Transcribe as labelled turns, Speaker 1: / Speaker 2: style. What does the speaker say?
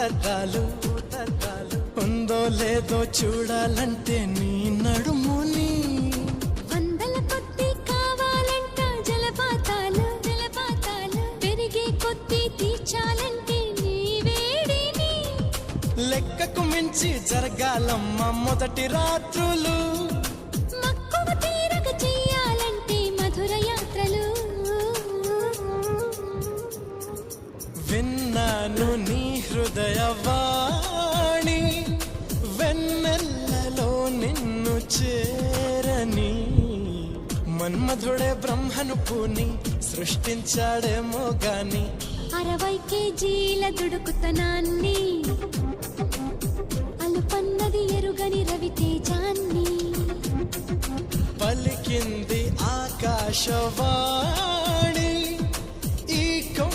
Speaker 1: భూతద్దాలు ఉందో లేదో చూడాలంటే నీ నడుముని
Speaker 2: వందల కొద్ది కావాలంట జలపాతాలు పెరిగే కొద్ది తీర్చాలంటే నీ వేడిని
Speaker 1: లెక్కకు మించి జరగాలమ్మ మొదటి రాత్రులు
Speaker 2: మక్కువ తీరక చెయ్యాలంటే మధుర యాత్రలు
Speaker 1: విన్నాను నీ హృదయవాణి వెన్నెల్లలో నిన్ను చేరని మన్మధుడే బ్రహ్మను పూని సృష్టించాడేమో గాని
Speaker 2: 60 కేజీల దుడుకుతనాన్ని అలుపన్నది ఎరుగని రవితేజాన్ని
Speaker 1: పలికింది ఆకాశవాణి